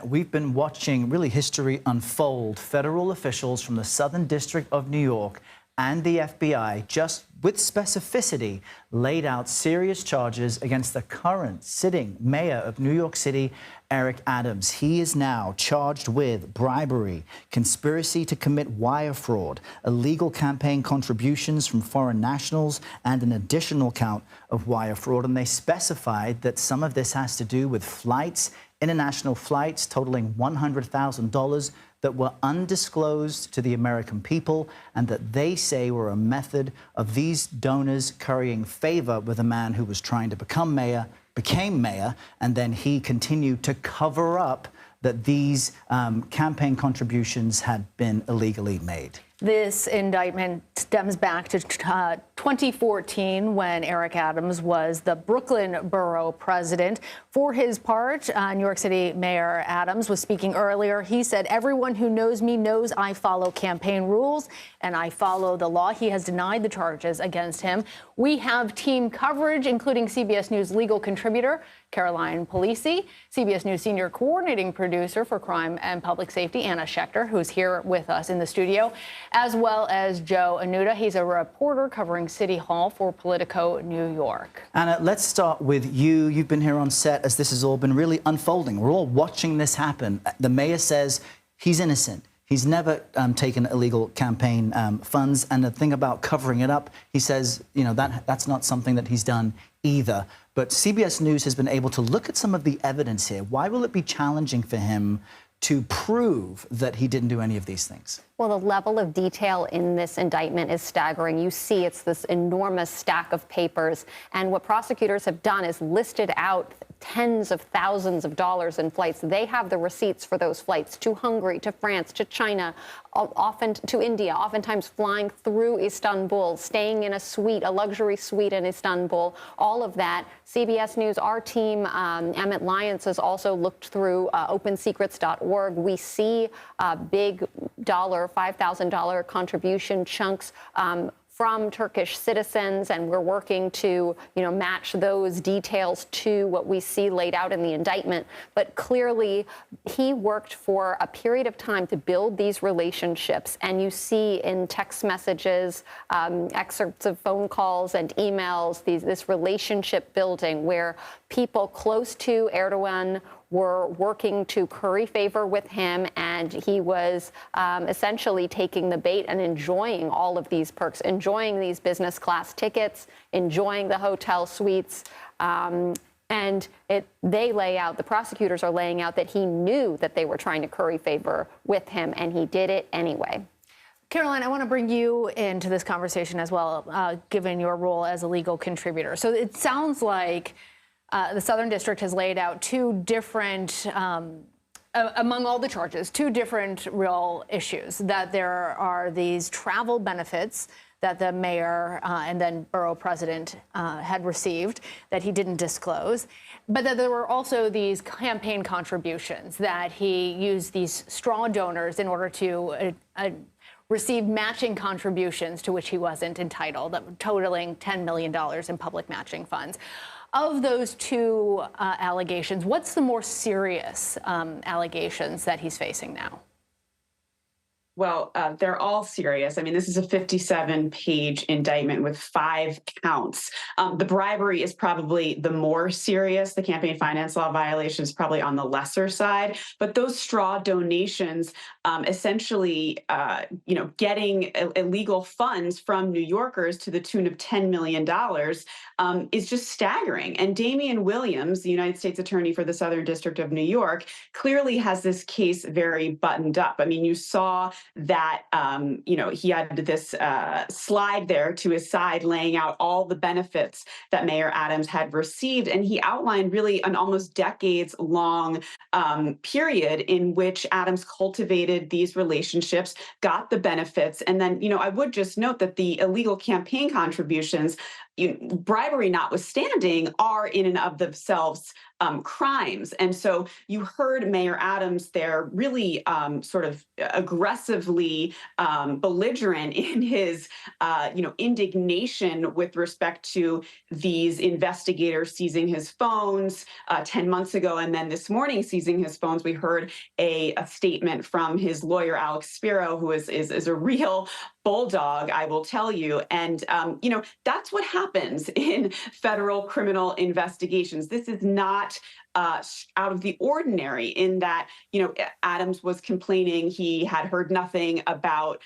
we've been watching really history unfold. Federal officials from the Southern District of New York and the FBI, just with specificity, laid out serious charges against the current sitting mayor of New York City, Eric Adams. He is now charged with bribery, conspiracy to commit wire fraud, illegal campaign contributions from foreign nationals, and an additional count of wire fraud. And they specified that some of this has to do with flights, international flights totaling $100,000 that were undisclosed to the American people, and that they say were a method of these donors currying favor with a man who was trying to become mayor, became mayor, and then he continued to cover up that these campaign contributions had been illegally made. This indictment stems back to 2014 when Eric Adams was the Brooklyn borough president. For his part, New York City Mayor Adams was speaking earlier. He said, "Everyone who knows me knows I follow campaign rules and I follow the law." He has denied the charges against him. We have team coverage, including CBS News legal contributor Caroline Polisi, CBS News senior coordinating producer for crime and public safety, Anna Schechter, who's here with us in the studio, as well as Joe Anuta. He's a reporter covering City Hall for Politico New York. Anna, let's start with you. You've been here on set as this has all been really unfolding. We're all watching this happen. The mayor says he's innocent. He's never taken illegal campaign funds. And the thing about covering it up, he says, you know, that's not something that he's done either. But CBS News has been able to look at some of the evidence here. Why will it be challenging for him to prove that he didn't do any of these things? Well, the level of detail in this indictment is staggering. You see it's this enormous stack of papers. And what prosecutors have done is listed out tens of thousands of dollars in flights. They have the receipts for those flights to Hungary, to France, to China, often to India, oftentimes flying through Istanbul, staying in a suite, a luxury suite in Istanbul, all of that. CBS News, our team, Emmett Lyons, has also looked through opensecrets.org. We see big $5,000 contribution chunks from Turkish citizens, and we're working to, match those details to what we see laid out in the indictment. But clearly, he worked for a period of time to build these relationships, and you see in text messages, excerpts of phone calls and emails, this relationship building where people close to Erdogan were working to curry favor with him, and he was essentially taking the bait and enjoying all of these perks, enjoying these business class tickets, enjoying the hotel suites. And they lay out, the prosecutors are laying out that he knew that they were trying to curry favor with him, and he did it anyway. Caroline, I want to bring you into this conversation as well, given your role as a legal contributor. So it sounds like the Southern District has laid out two different, among all the charges, two different real issues, that there are these travel benefits that the mayor and then borough president had received that he didn't disclose, but that there were also these campaign contributions that he used these straw donors in order to receive matching contributions to which he wasn't entitled, totaling $10 million in public matching funds. Of those two allegations, what's the more serious allegations that he's facing now? Well, they're all serious. I mean, this is a 57-page indictment with 5 counts. The bribery is probably the more serious. The campaign finance law violation is probably on the lesser side. But those straw donations, essentially, getting illegal funds from New Yorkers to the tune of $10 million is just staggering. And Damian Williams, the United States Attorney for the Southern District of New York, clearly has this case very buttoned up. I mean, you saw that, he had this slide there to his side laying out all the benefits that Mayor Adams had received. And he outlined really an almost decades-long period in which Adams cultivated these relationships, got the benefits. And then, I would just note that the illegal campaign contributions, bribery notwithstanding, are in and of themselves crimes. And so you heard Mayor Adams there really sort of aggressively belligerent in his indignation with respect to these investigators seizing his phones 10 months ago, and then this morning seizing his phones. We heard a statement from his lawyer, Alex Spiro, who is a real bulldog, I will tell you. And, that's what happens in federal criminal investigations. This is not out of the ordinary in that, Adams was complaining he had heard nothing about,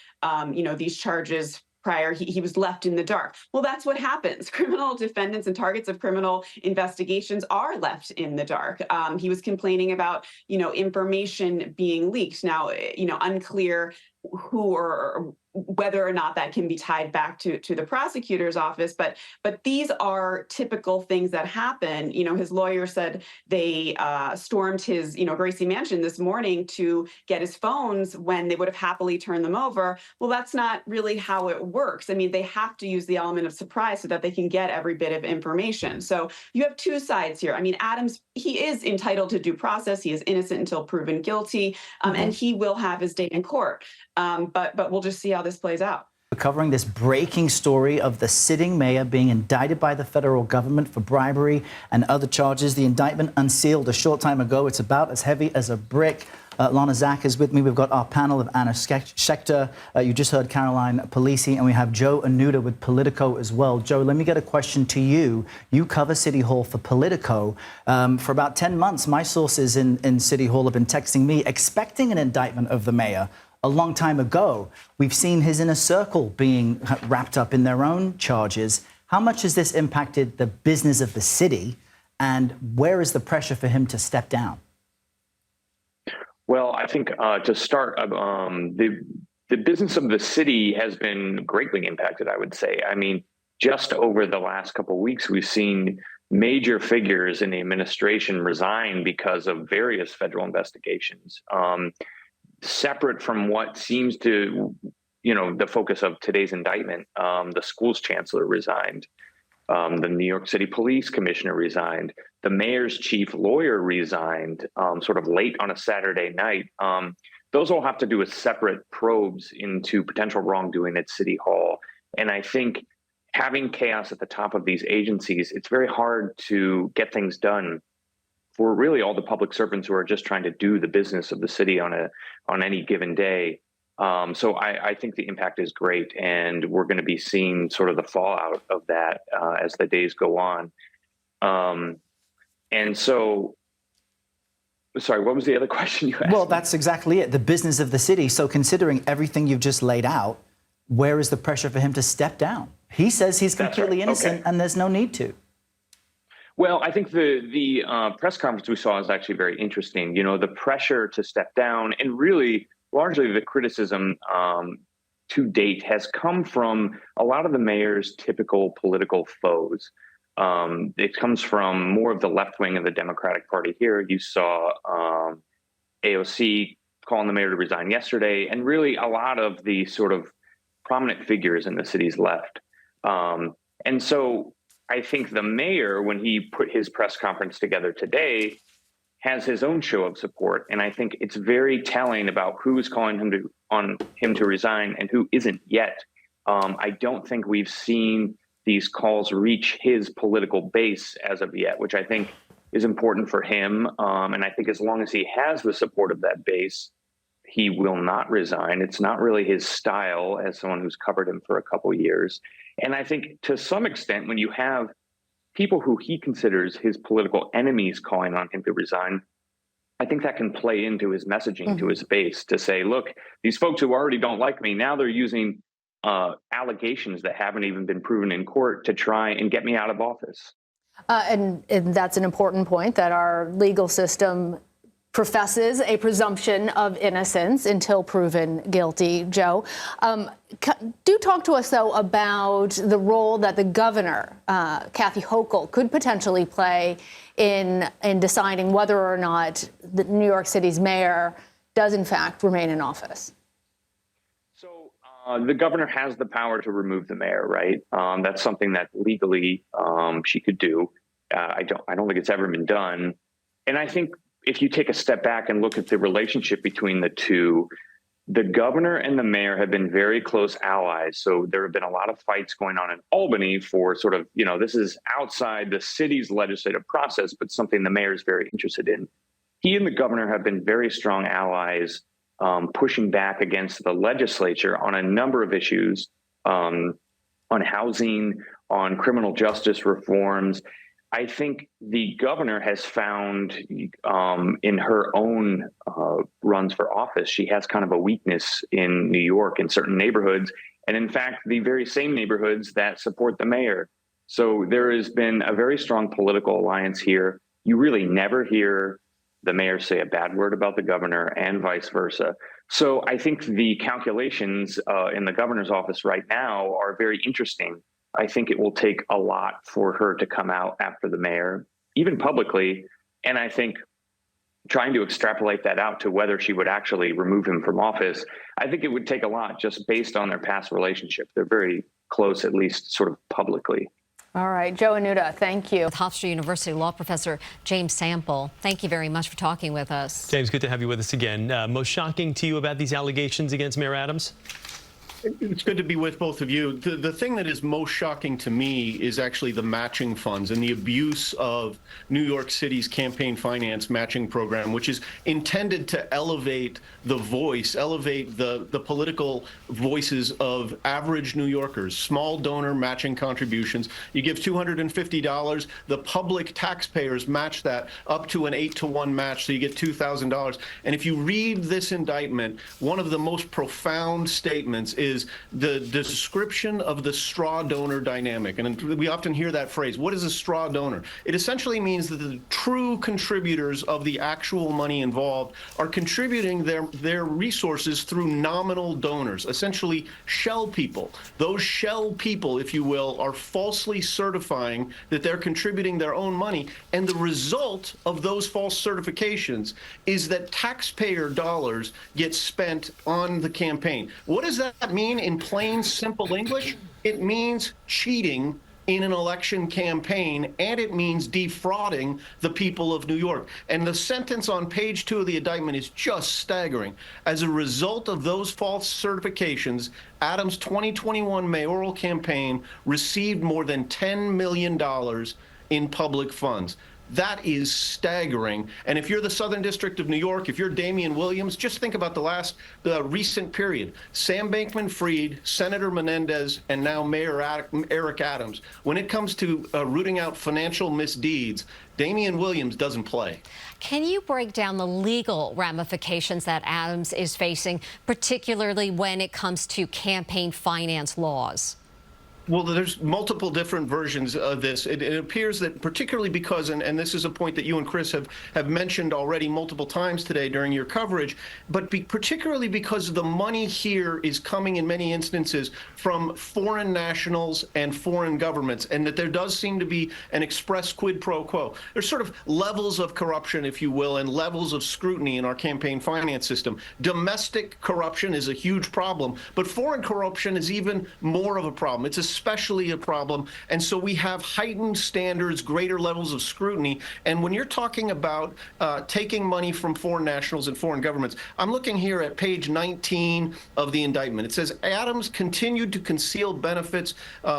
these charges prior. He was left in the dark. Well, that's what happens. Criminal defendants and targets of criminal investigations are left in the dark. He was complaining about, information being leaked. Now, unclear who or whether or not that can be tied back to the prosecutor's office, but these are typical things that happen. His lawyer said they stormed his Gracie Mansion this morning to get his phones when they would have happily turned them over. Well, that's not really how it works. I mean, they have to use the element of surprise so that they can get every bit of information. So you have two sides here. I mean, Adams, he is entitled to due process. He is innocent until proven guilty, and he will have his day in court. But we'll just see how this plays out. We're covering this breaking story of the sitting mayor being indicted by the federal government for bribery and other charges. The indictment unsealed a short time ago. It's about as heavy as a brick. Lana Zach is with me. We've got our panel of Anna Schechter. You just heard Caroline Polisi, and we have Joe Anuda with Politico as well. Joe, let me get a question to you. You cover City Hall for Politico. For about 10 months, my sources in City Hall have been texting me, expecting an indictment of the mayor. A long time ago, we've seen his inner circle being wrapped up in their own charges. How much has this impacted the business of the city, and where is the pressure for him to step down? Well, I think to start, the business of the city has been greatly impacted, I would say. I mean, just over the last couple of weeks, we've seen major figures in the administration resign because of various federal investigations. Separate from what seems to, the focus of today's indictment, the school's chancellor resigned. The New York City Police Commissioner resigned. The mayor's chief lawyer resigned sort of late on a Saturday night. Those all have to do with separate probes into potential wrongdoing at City Hall. And I think having chaos at the top of these agencies, it's very hard to get things done for really all the public servants who are just trying to do the business of the city on any given day. So I think the impact is great, and we're going to be seeing sort of the fallout of that as the days go on. And so, sorry, what was the other question you asked? Well, that's exactly it, the business of the city. So considering everything you've just laid out, where is the pressure for him to step down? He says he's completely innocent, and there's no need to. Well, I think the press conference we saw is actually very interesting. The pressure to step down, and really largely the criticism to date has come from a lot of the mayor's typical political foes. It comes from more of the left wing of the Democratic Party here. You saw AOC calling the mayor to resign yesterday, and really a lot of the sort of prominent figures in the city's left. And so I think the mayor, when he put his press conference together today, has his own show of support. And I think it's very telling about who's calling on him to resign and who isn't yet. I don't think we've seen these calls reach his political base as of yet, which I think is important for him. And I think as long as he has the support of that base, he will not resign. It's not really his style as someone who's covered him for a couple of years. And I think to some extent, when you have people who he considers his political enemies calling on him to resign, I think that can play into his messaging to his base to say, look, these folks who already don't like me, now they're using allegations that haven't even been proven in court to try and get me out of office. And that's an important point, that our legal system professes a presumption of innocence until proven guilty. Joe, do talk to us, though, about the role that the governor, Kathy Hochul, could potentially play in deciding whether or not the New York City's mayor does, in fact, remain in office. So The governor has the power to remove the mayor, right? That's something that legally she could do. I don't think it's ever been done. And I think if you take a step back and look at the relationship between the two, the governor and the mayor have been very close allies. So there have been a lot of fights going on in Albany for sort of, this is outside the city's legislative process, but something the mayor is very interested in. He and the governor have been very strong allies, pushing back against the legislature on a number of issues, on housing, on criminal justice reforms. I think the governor has found in her own runs for office, she has kind of a weakness in New York in certain neighborhoods, and in fact, the very same neighborhoods that support the mayor. So there has been a very strong political alliance here. You really never hear the mayor say a bad word about the governor and vice versa. So I think the calculations in the governor's office right now are very interesting. I think it will take a lot for her to come out after the mayor, even publicly. And I think trying to extrapolate that out to whether she would actually remove him from office, I think it would take a lot just based on their past relationship. They're very close, at least sort of publicly. All right, Joe Anuta, thank you. Hofstra University law professor James Sample, thank you very much for talking with us. James, good to have you with us again. Most shocking to you about these allegations against Mayor Adams? It's good to be with both of you. The thing that is most shocking to me is actually the matching funds and the abuse of New York City's campaign finance matching program, which is intended to elevate the voice, elevate the political voices of average New Yorkers, small donor matching contributions. You give $250, the public taxpayers match that up to an 8-to-1 match, so you get $2,000. And if you read this indictment, one of the most profound statements is the description of the straw donor dynamic. And we often hear that phrase. What is a straw donor? It essentially means that the true contributors of the actual money involved are contributing their resources through nominal donors, essentially shell people. Those shell people, if you will, are falsely certifying that they're contributing their own money. And the result of those false certifications is that taxpayer dollars get spent on the campaign. What does that mean in plain, simple English? It means cheating in an election campaign, and it means defrauding the people of New York. And the sentence on page 2 of the indictment is just staggering. As a result of those false certifications, Adams' 2021 mayoral campaign received more than $10 million in public funds. That is staggering. And if you're the Southern District of New York, if you're Damian Williams, just think about the recent period. Sam Bankman-Fried, Senator Menendez, and now Mayor Eric Adams. When it comes to rooting out financial misdeeds, Damian Williams doesn't play. Can you break down the legal ramifications that Adams is facing, particularly when it comes to campaign finance laws? Well, there's multiple different versions of this. It appears that particularly because, and this is a point that you and Chris have mentioned already multiple times today during your coverage, but particularly because the money here is coming in many instances from foreign nationals and foreign governments, and that there does seem to be an express quid pro quo. There's sort of levels of corruption, if you will, and levels of scrutiny in our campaign finance system. Domestic corruption is a huge problem, but foreign corruption is even more of a problem. It's especially a problem. And so we have heightened standards, greater levels of scrutiny. And when you're talking about taking money from foreign nationals and foreign governments, I'm looking here at page 19 of the indictment. It says Adams continued to conceal benefits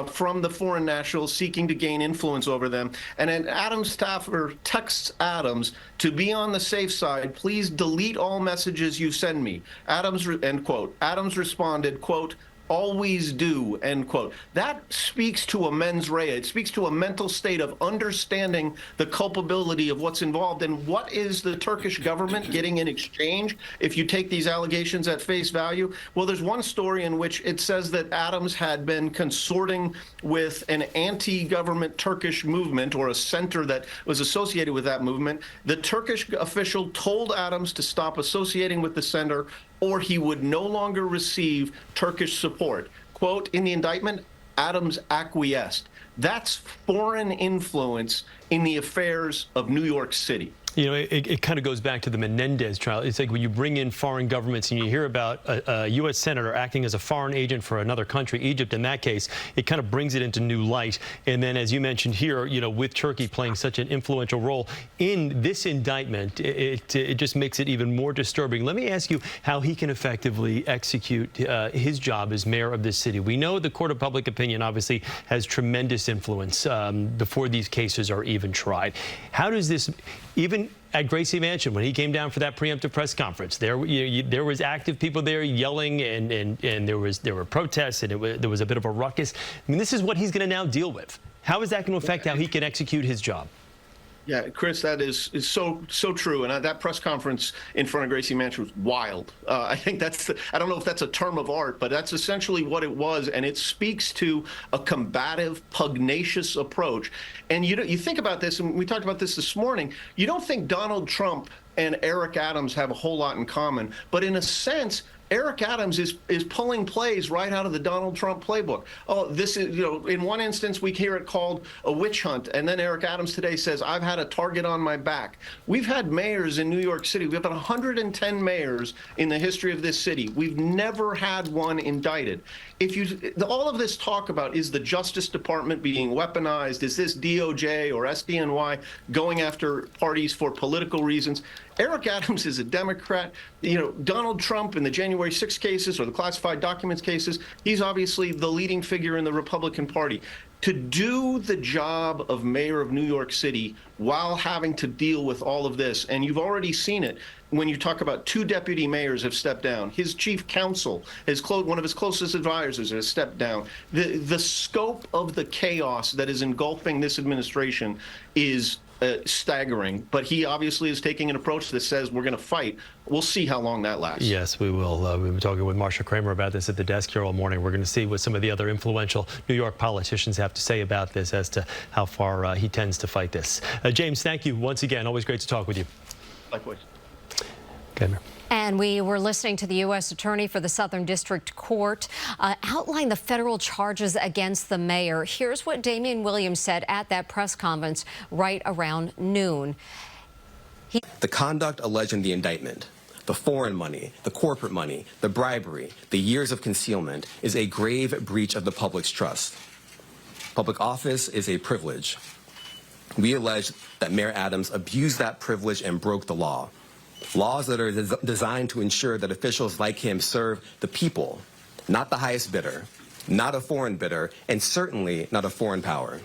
from the foreign nationals seeking to gain influence over them. And an Adams staffer texts Adams to be on the safe side, please delete all messages you send me. Adams, end quote. Adams responded, quote, always do, end quote. That speaks to a mens rea. It speaks to a mental state of understanding the culpability of what's involved. And what is the Turkish government getting in exchange if you take these allegations at face value? Well, there's one story in which it says that Adams had been consorting with an anti-government Turkish movement, or a center that was associated with that movement. The Turkish official told Adams to stop associating with the center, or he would no longer receive Turkish support. Quote, in the indictment, Adams acquiesced. That's foreign influence in the affairs of New York City. You know, it kind of goes back to the Menendez trial. It's like when you bring in foreign governments and you hear about a U.S. senator acting as a foreign agent for another country, Egypt in that case, it kind of brings it into new light. And then, as you mentioned here, you know, with Turkey playing such an influential role in this indictment, it just makes it even more disturbing. Let me ask you how he can effectively execute his job as mayor of this city. We know the court of public opinion obviously has tremendous influence before these cases are even tried. How does this, even at Gracie Mansion, when he came down for that preemptive press conference, there was active people there yelling, and there were protests, and there was a bit of a ruckus. I mean, this is what he's going to now deal with. How is that going to affect how he can execute his job? Yeah, Chris, that is so true. And that press conference in front of Gracie Mansion was wild. I think I don't know if that's a term of art, but that's essentially what it was. And it speaks to a combative, pugnacious approach. And you think about this, and we talked about this morning, you don't think Donald Trump and Eric Adams have a whole lot in common. But in a sense, Eric Adams is pulling plays right out of the Donald Trump playbook. Oh, this is, in one instance, we hear it called a witch hunt. And then Eric Adams today says, I've had a target on my back. We've had mayors in New York City. We've had 110 mayors in the history of this city. We've never had one indicted. All of this talk about, is the Justice Department being weaponized? Is this DOJ or SDNY going after parties for political reasons? Eric Adams is a Democrat. Donald Trump in the January 6 cases or the classified documents cases, he's obviously the leading figure in the Republican Party. To do the job of mayor of New York City while having to deal with all of this, and you've already seen it when you talk about 2 deputy mayors have stepped down. His chief counsel, one of his closest advisors has stepped down. The scope of the chaos that is engulfing this administration is staggering, but he obviously is taking an approach that says we're going to fight. We'll see how long that lasts. Yes, we will. We were talking with Marsha Kramer about this at the desk here all morning. We're going to see what some of the other influential New York politicians have to say about this as to how far he tends to fight this. James, thank you once again. Always great to talk with you. Likewise. Okay. And we were listening to the U.S. Attorney for the Southern District Court outline the federal charges against the mayor. Here's what Damian Williams said at that press conference right around noon. The conduct alleged in the indictment, the foreign money, the corporate money, the bribery, the years of concealment, is a grave breach of the public's trust. Public office is a privilege. We allege that Mayor Adams abused that privilege and broke the law. Laws that are designed to ensure that officials like him serve the people, not the highest bidder, not a foreign bidder, and certainly not a foreign power.